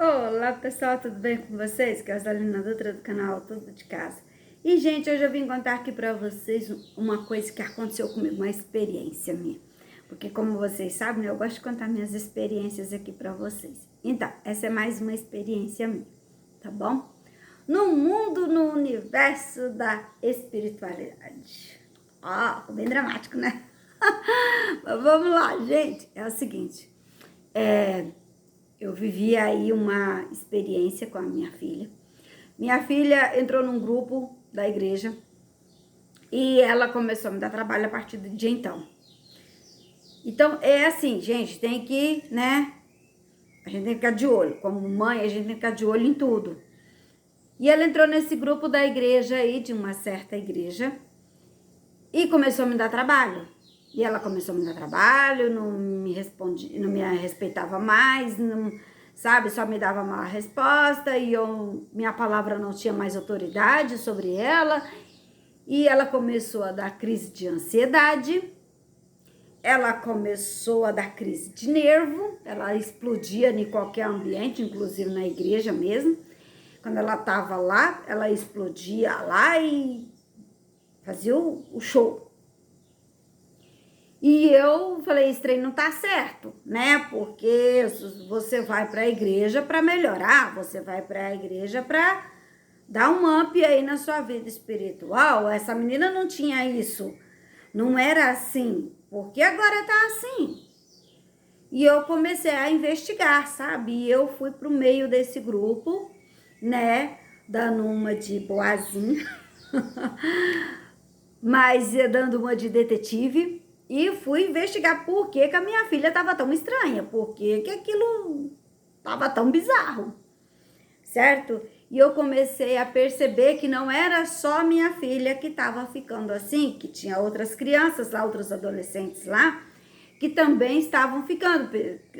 Olá pessoal, tudo bem com vocês? Casalina Dutra do canal Tudo de Casa. E gente, hoje eu vim contar aqui pra vocês uma coisa que aconteceu comigo, uma experiência minha. Porque como vocês sabem, né, eu gosto de contar minhas experiências aqui pra vocês. Então, essa é mais uma experiência minha, tá bom? No mundo, no universo da espiritualidade. Ó, ficou bem dramático, né? Mas vamos lá, gente. É o seguinte, eu vivi aí uma experiência com a minha filha. Minha filha entrou num grupo da igreja e ela começou a me dar trabalho a partir do dia então. Então, é assim, gente, tem que, né? A gente tem que ficar de olho. Como mãe, a gente tem que ficar de olho em tudo. E ela entrou nesse grupo da igreja aí, de uma certa igreja, e começou a me dar trabalho. E ela começou a me dar trabalho, não me respondia, não me respeitava mais, não, sabe, só me dava má resposta e minha palavra não tinha mais autoridade sobre ela. E ela começou a dar crise de ansiedade, ela começou a dar crise de nervo, ela explodia em qualquer ambiente, inclusive na igreja mesmo. Quando ela estava lá, ela explodia lá e fazia o show. E eu falei, esse trem não tá certo, né? Porque você vai para a igreja para melhorar, você vai para a igreja para dar um up aí na sua vida espiritual. Essa menina não tinha isso, não era assim, porque agora tá assim. E eu comecei a investigar, sabe? E eu fui pro meio desse grupo, né? Dando uma de boazinha, mas dando uma de detetive. E fui investigar por que a minha filha estava tão estranha, por que aquilo estava tão bizarro, certo? E eu comecei a perceber que não era só minha filha que estava ficando assim, que tinha outras crianças lá, outros adolescentes lá, que também estavam ficando,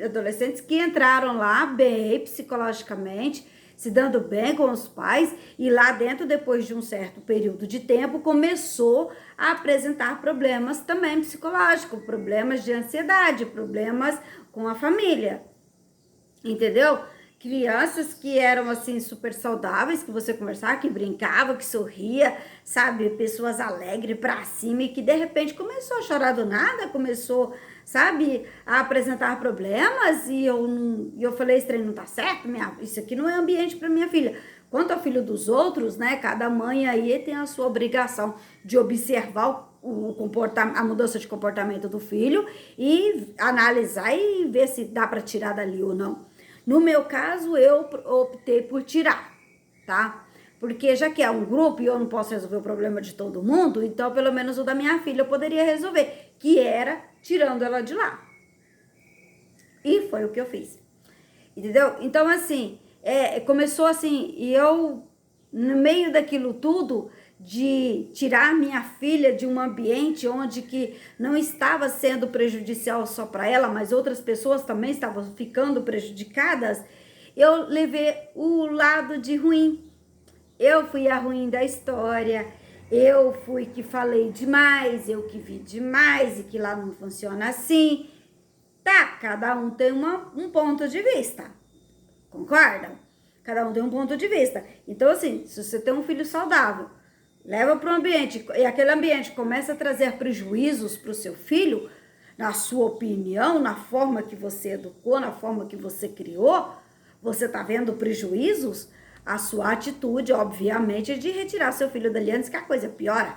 adolescentes que entraram lá bem psicologicamente, se dando bem com os pais, e lá dentro, depois de um certo período de tempo, começou a apresentar problemas também psicológicos, problemas de ansiedade, problemas com a família, entendeu? Crianças que eram assim super saudáveis, que você conversava, que brincava, que sorria, sabe? Pessoas alegres pra cima e que de repente começou a chorar do nada, começou, sabe, a apresentar problemas e eu falei, esse trem não tá certo, isso aqui não é ambiente para minha filha. Quanto ao filho dos outros, né? Cada mãe aí tem a sua obrigação de observar a mudança de comportamento do filho e analisar e ver se dá para tirar dali ou não. No meu caso, eu optei por tirar, tá? Porque já que é um grupo e eu não posso resolver o problema de todo mundo, então pelo menos o da minha filha eu poderia resolver, que era tirando ela de lá. E foi o que eu fiz. Entendeu? Então, assim, começou assim, e eu, no meio daquilo tudo, de tirar minha filha de um ambiente onde que não estava sendo prejudicial só para ela, mas outras pessoas também estavam ficando prejudicadas, eu levei o lado de ruim. Eu fui a ruim da história, eu fui que falei demais, eu que vi demais e que lá não funciona assim. Tá, cada um tem um ponto de vista, concordam? Cada um tem um ponto de vista. Então, assim, se você tem um filho saudável, leva para o ambiente, e aquele ambiente começa a trazer prejuízos para o seu filho, na sua opinião, na forma que você educou, na forma que você criou, você tá vendo prejuízos, a sua atitude, obviamente, é de retirar seu filho dali antes que a coisa piora.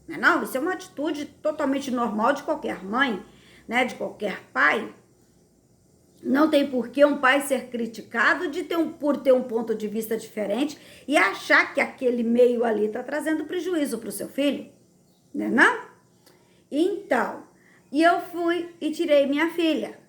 Não é não? Isso é uma atitude totalmente normal de qualquer mãe, né? De qualquer pai. Não tem por que um pai ser criticado por ter um ponto de vista diferente e achar que aquele meio ali está trazendo prejuízo para o seu filho, né não? Então, e eu fui e tirei minha filha.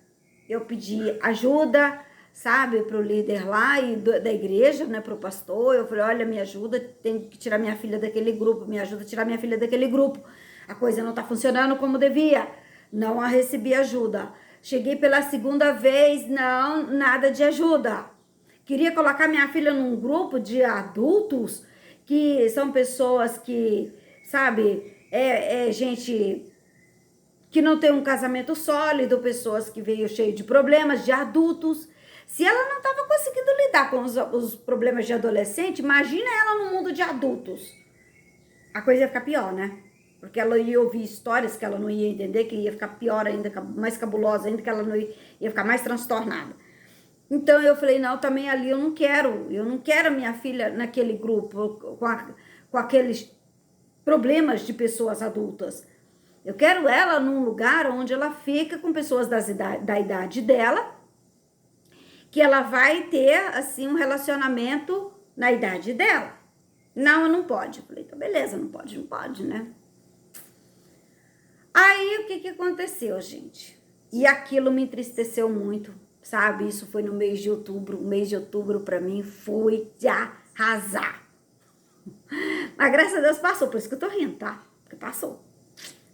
Eu pedi ajuda, sabe, para o líder lá e da igreja, né, para o pastor. Eu falei, olha, me ajuda, tenho que tirar minha filha daquele grupo, me ajuda a tirar minha filha daquele grupo. A coisa não está funcionando como devia. Não recebi ajuda. Cheguei pela segunda vez, não, nada de ajuda. Queria colocar minha filha num grupo de adultos que são pessoas que, sabe, gente que não tem um casamento sólido, pessoas que veio cheio de problemas, de adultos, Se ela não estava conseguindo lidar com os problemas de adolescente, imagina ela no mundo de adultos. A coisa ia ficar pior, né? Porque ela ia ouvir histórias que ela não ia entender, que ia ficar pior ainda, mais cabulosa ainda, que ela não ia ficar mais transtornada. Então eu falei, não, também ali eu não quero a minha filha naquele grupo, com aqueles problemas de pessoas adultas. Eu quero ela num lugar onde ela fica com pessoas da idade dela, que ela vai ter, assim, um relacionamento na idade dela. Não, não pode. Eu falei, então beleza, não pode, né? Aí, o que aconteceu, gente? E aquilo me entristeceu muito, sabe? Isso foi no mês de outubro. O mês de outubro, pra mim, foi de arrasar. Mas, graças a Deus, passou. Por isso que eu tô rindo, tá? Porque passou.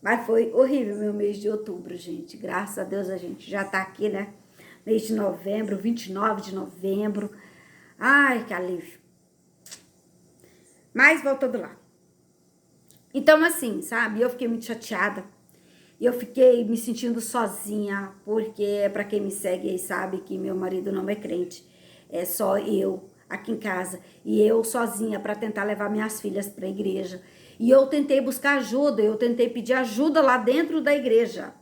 Mas foi horrível meu mês de outubro, gente. Graças a Deus, a gente já tá aqui, né? Mês de novembro, 29 de novembro. Ai, que alívio. Mas, voltando lá. Então, assim, sabe? Eu fiquei muito chateada. E eu fiquei me sentindo sozinha, porque para quem me segue aí sabe que meu marido não é crente. É só eu aqui em casa. E eu sozinha para tentar levar minhas filhas para a igreja. E eu tentei buscar ajuda, eu tentei pedir ajuda lá dentro da igreja.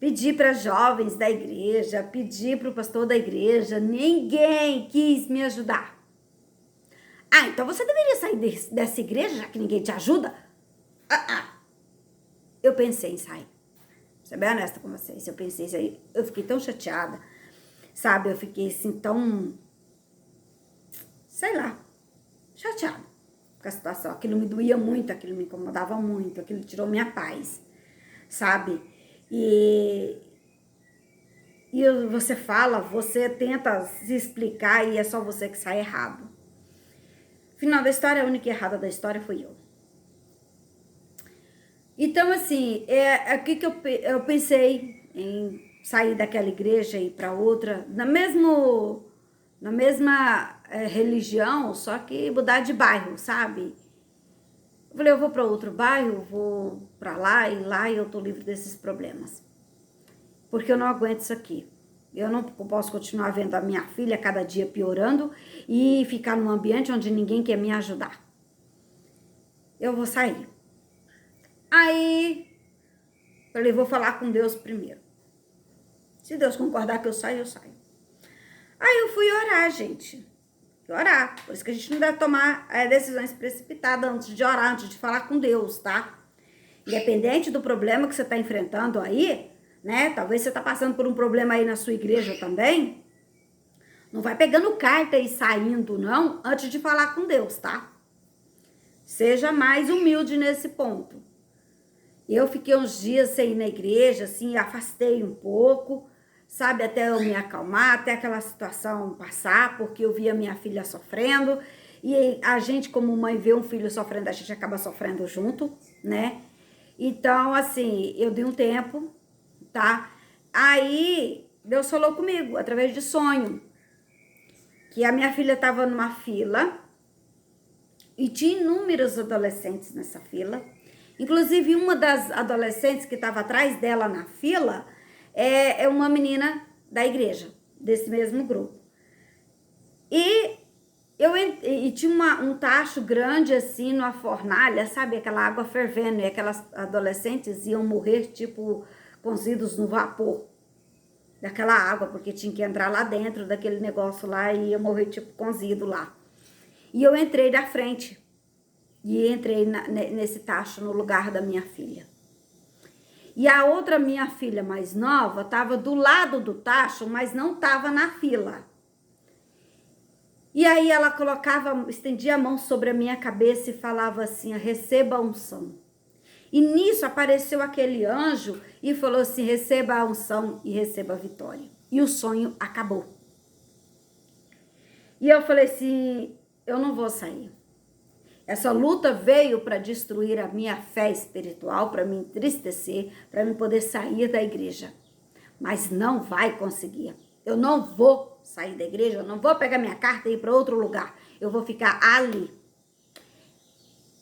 Pedi para jovens da igreja, pedi para o pastor da igreja, ninguém quis me ajudar. Ah, então você deveria sair dessa igreja, já que ninguém te ajuda? Eu pensei em sair. Vou ser bem honesta com vocês, eu pensei em sair. Eu fiquei tão chateada, sabe? Eu fiquei assim tão, sei lá, chateada com a situação. Aquilo me doía muito, aquilo me incomodava muito, aquilo tirou minha paz, sabe? E você fala, você tenta se explicar e é só você que sai errado. Final da história, a única errada da história fui eu. Então, assim, aqui que eu pensei em sair daquela igreja e ir para outra, na mesma religião, só que mudar de bairro, sabe? Eu falei, eu vou para outro bairro, vou para lá e lá eu tô livre desses problemas. Porque eu não aguento isso aqui. Eu não posso continuar vendo a minha filha cada dia piorando e ficar num ambiente onde ninguém quer me ajudar. Eu vou sair. Aí, falei, vou falar com Deus primeiro. Se Deus concordar que eu saio, eu saio. Aí eu fui orar, gente. Fui orar. Por isso que a gente não deve tomar decisões precipitadas antes de orar, antes de falar com Deus, tá? Independente do problema que você está enfrentando aí, né? Talvez você está passando por um problema aí na sua igreja também. Não vai pegando carta e saindo, não, antes de falar com Deus, tá? Seja mais humilde nesse ponto. Eu fiquei uns dias sem ir na igreja, assim, afastei um pouco, sabe? Até eu me acalmar, até aquela situação passar, porque eu via minha filha sofrendo. E a gente, como mãe, vê um filho sofrendo, a gente acaba sofrendo junto, né? Então, assim, eu dei um tempo, tá? Aí, Deus falou comigo, através de sonho, que a minha filha estava numa fila e tinha inúmeros adolescentes nessa fila. Inclusive, uma das adolescentes que estava atrás dela na fila é uma menina da igreja, desse mesmo grupo. E tinha um tacho grande assim, numa fornalha, sabe? Aquela água fervendo, e aquelas adolescentes iam morrer, tipo, cozidos no vapor daquela água, porque tinha que entrar lá dentro daquele negócio lá e ia morrer, tipo, cozido lá. E eu entrei da frente. E entrei nesse tacho no lugar da minha filha. E a outra minha filha mais nova estava do lado do tacho, mas não estava na fila. E aí ela estendia a mão sobre a minha cabeça e falava assim, receba a unção. E nisso apareceu aquele anjo e falou assim, receba a unção e receba a vitória. E o sonho acabou. E eu falei assim, eu não vou sair. Essa luta veio para destruir a minha fé espiritual, para me entristecer, para me poder sair da igreja. Mas não vai conseguir. Eu não vou sair da igreja, eu não vou pegar minha carta e ir para outro lugar. Eu vou ficar ali.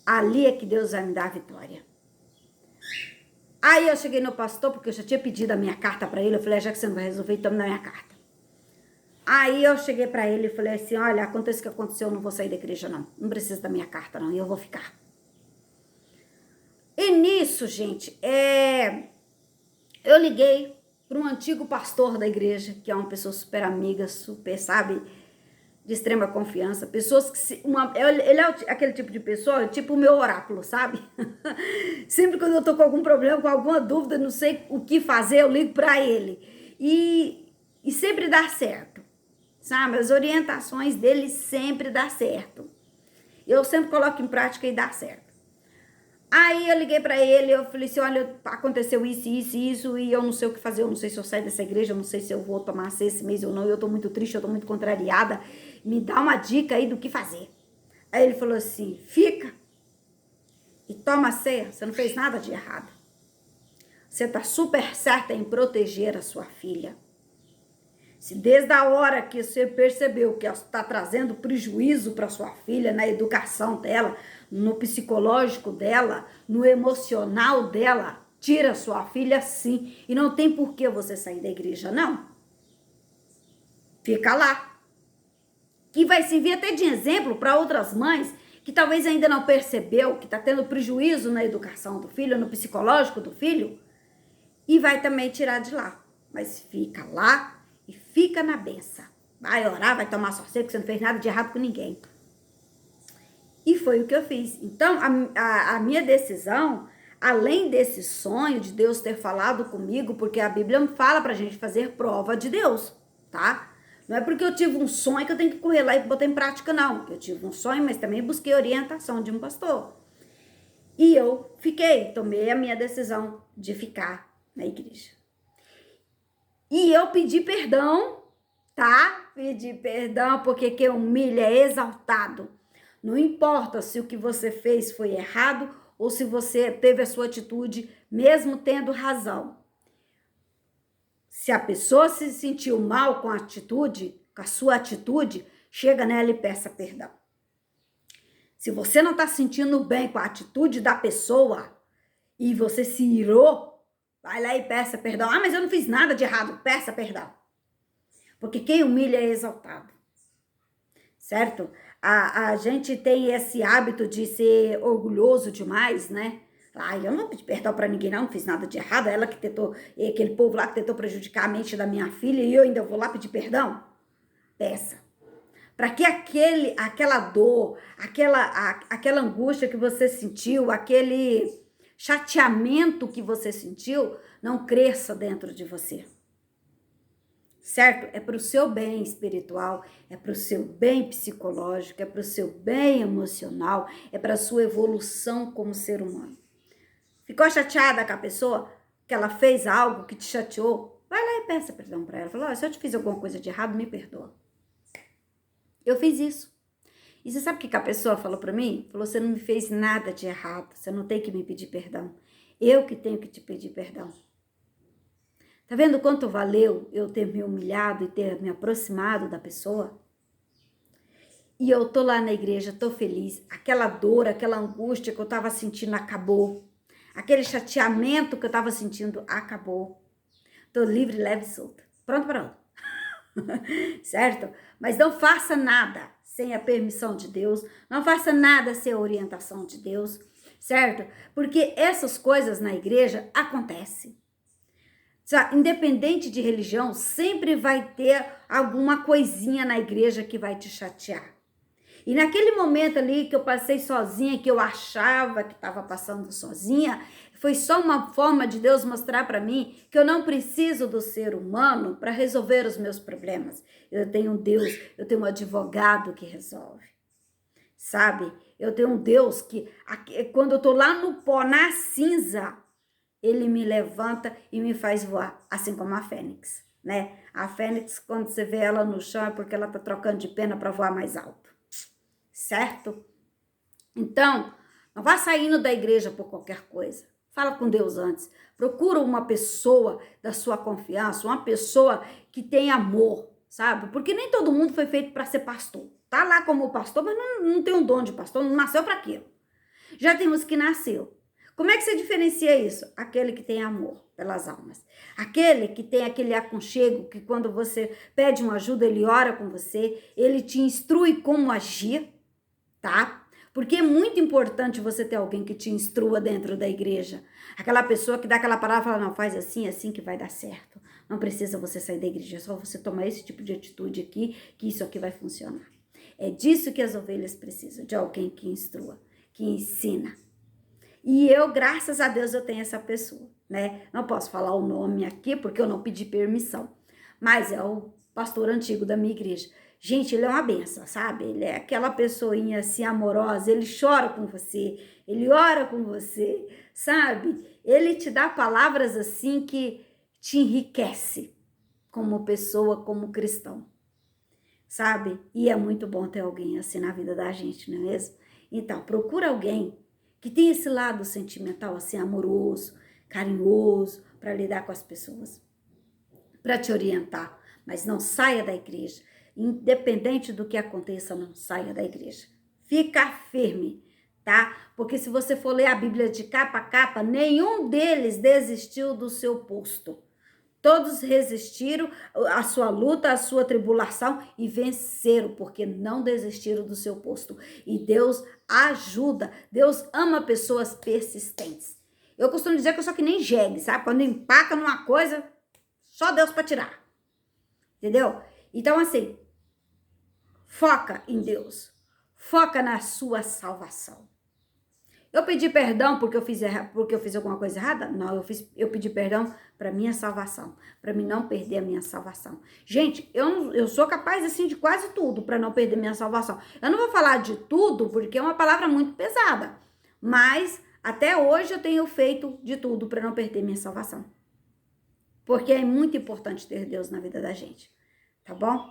Ali é que Deus vai me dar a vitória. Aí eu cheguei no pastor, porque eu já tinha pedido a minha carta para ele. Eu falei, já que você não vai resolver, então me dá minha carta. Aí eu cheguei pra ele e falei assim, olha, acontece o que aconteceu, eu não vou sair da igreja não. Não precisa da minha carta não, eu vou ficar. E nisso, gente, eu liguei para um antigo pastor da igreja, que é uma pessoa super amiga, super, sabe, de extrema confiança. Pessoas que... ele é aquele tipo de pessoa, tipo o meu oráculo, sabe? Sempre quando eu tô com algum problema, com alguma dúvida, não sei o que fazer, eu ligo para ele. E sempre dá certo, sabe? As orientações dele sempre dá certo. Eu sempre coloco em prática e dá certo. Aí eu liguei pra ele, eu falei assim, olha, aconteceu isso, e eu não sei o que fazer, eu não sei se eu saio dessa igreja, eu não sei se eu vou tomar ceia esse mês ou não, eu tô muito triste, eu tô muito contrariada, me dá uma dica aí do que fazer. Aí ele falou assim, fica e toma ceia, você não fez nada de errado. Você tá super certa em proteger a sua filha. Se desde a hora que você percebeu que está trazendo prejuízo para sua filha, na educação dela, no psicológico dela, no emocional dela, tira sua filha sim. E não tem por que você sair da igreja, não. Fica lá. Que vai servir até de exemplo para outras mães que talvez ainda não percebeu que está tendo prejuízo na educação do filho, no psicológico do filho, e vai também tirar de lá. Mas fica lá e fica na benção. Vai orar, vai tomar sua ceia, porque você não fez nada de errado com ninguém. E foi o que eu fiz. Então, a minha decisão, além desse sonho de Deus ter falado comigo, porque a Bíblia fala pra gente fazer prova de Deus, tá? Não é porque eu tive um sonho que eu tenho que correr lá e botar em prática, não. Eu tive um sonho, mas também busquei orientação de um pastor. E eu tomei a minha decisão de ficar na igreja. E eu pedi perdão, tá? Pedi perdão, porque quem humilha é exaltado. Não importa se o que você fez foi errado ou se você teve a sua atitude, mesmo tendo razão. Se a pessoa se sentiu mal com a atitude, com a sua atitude, chega nela e peça perdão. Se você não tá sentindo bem com a atitude da pessoa e você se irou, vai lá e peça perdão. Ah, mas eu não fiz nada de errado. Peça perdão. Porque quem humilha é exaltado. Certo? A gente tem esse hábito de ser orgulhoso demais, né? Ah, eu não pedi perdão pra ninguém, não fiz nada de errado. Ela que tentou, aquele povo lá que tentou prejudicar a mente da minha filha e eu ainda vou lá pedir perdão? Peça. Para que aquela dor, aquela angústia que você sentiu, aquele chateamento que você sentiu, não cresça dentro de você. Certo? É para o seu bem espiritual, é para o seu bem psicológico, é para o seu bem emocional, é para a sua evolução como ser humano. Ficou chateada com a pessoa que ela fez algo que te chateou? Vai lá e peça perdão para ela. Fala, se eu te fiz alguma coisa de errado, me perdoa. Eu fiz isso. E você sabe o que a pessoa falou para mim? Falou, você não me fez nada de errado, você não tem que me pedir perdão. Eu que tenho que te pedir perdão. Tá vendo quanto valeu eu ter me humilhado e ter me aproximado da pessoa? E eu tô lá na igreja, tô feliz. Aquela dor, aquela angústia que eu tava sentindo acabou. Aquele chateamento que eu tava sentindo acabou. Tô livre, leve e solta. Pronto para outra. Certo? Mas não faça nada sem a permissão de Deus. Não faça nada sem a orientação de Deus. Certo? Porque essas coisas na igreja acontecem. Independente de religião, sempre vai ter alguma coisinha na igreja que vai te chatear. E naquele momento ali que eu passei sozinha, que eu achava que estava passando sozinha, foi só uma forma de Deus mostrar para mim que eu não preciso do ser humano para resolver os meus problemas. Eu tenho um Deus, eu tenho um advogado que resolve. Sabe? Eu tenho um Deus que, quando eu tô lá no pó, na cinza, ele me levanta e me faz voar, assim como a fênix, né? A fênix, quando você vê ela no chão, é porque ela tá trocando de pena para voar mais alto, certo? Então, não vá saindo da igreja por qualquer coisa. Fala com Deus antes. Procura uma pessoa da sua confiança, uma pessoa que tem amor, sabe? Porque nem todo mundo foi feito para ser pastor. Tá lá como pastor, mas não tem um dom de pastor, não nasceu para aquilo. Já tem uns que nasceu. Como é que você diferencia isso? Aquele que tem amor pelas almas. Aquele que tem aquele aconchego, que quando você pede uma ajuda, ele ora com você, ele te instrui como agir, tá? Porque é muito importante você ter alguém que te instrua dentro da igreja. Aquela pessoa que dá aquela palavra e fala, não, faz assim, assim que vai dar certo. Não precisa você sair da igreja, é só você tomar esse tipo de atitude aqui, que isso aqui vai funcionar. É disso que as ovelhas precisam, de alguém que instrua, que ensina. E eu, graças a Deus, eu tenho essa pessoa, né? Não posso falar o nome aqui, porque eu não pedi permissão. Mas é o pastor antigo da minha igreja. Gente, ele é uma benção, sabe? Ele é aquela pessoinha assim amorosa, ele chora com você, ele ora com você, sabe? Ele te dá palavras assim que te enriquece como pessoa, como cristão, sabe? E é muito bom ter alguém assim na vida da gente, não é mesmo? Então, procura alguém que tem esse lado sentimental assim amoroso, carinhoso, para lidar com as pessoas, para te orientar, mas não saia da igreja. Independente do que aconteça, não saia da igreja. Fica firme, tá? Porque se você for ler a Bíblia de capa a capa, nenhum deles desistiu do seu posto. Todos resistiram à sua luta, à sua tribulação e venceram, porque não desistiram do seu posto. E Deus ajuda, Deus ama pessoas persistentes. Eu costumo dizer que eu sou que nem jegue, sabe? Quando empaca numa coisa, só Deus para tirar. Entendeu? Então, assim, foca em Deus. Foca na sua salvação. Eu pedi perdão porque eu fiz alguma coisa errada? Não, eu pedi perdão para minha salvação, para mim não perder a minha salvação. Gente, eu sou capaz assim de quase tudo para não perder minha salvação. Eu não vou falar de tudo porque é uma palavra muito pesada, mas até hoje eu tenho feito de tudo para não perder minha salvação. Porque é muito importante ter Deus na vida da gente, tá bom?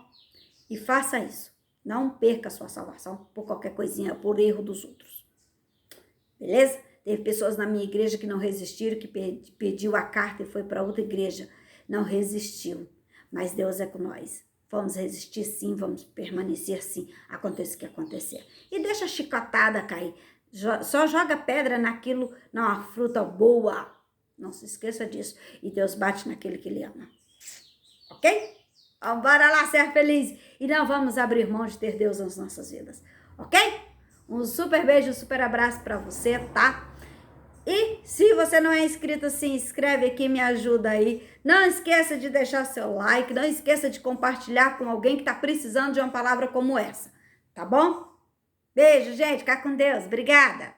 E faça isso. Não perca a sua salvação por qualquer coisinha, por erro dos outros. Beleza? Teve pessoas na minha igreja que não resistiram, que pediu a carta e foi para outra igreja. Não resistiu. Mas Deus é com nós. Vamos resistir sim, vamos permanecer sim, aconteça o que acontecer. E deixa a chicotada cair. Só joga pedra naquilo, na fruta boa. Não se esqueça disso. E Deus bate naquele que Ele ama. Ok? Então, bora lá ser feliz. E não vamos abrir mão de ter Deus nas nossas vidas. Ok? Um super beijo, um super abraço pra você, tá? E se você não é inscrito, se inscreve aqui, me ajuda aí. Não esqueça de deixar seu like, não esqueça de compartilhar com alguém que tá precisando de uma palavra como essa, tá bom? Beijo, gente, fica com Deus. Obrigada!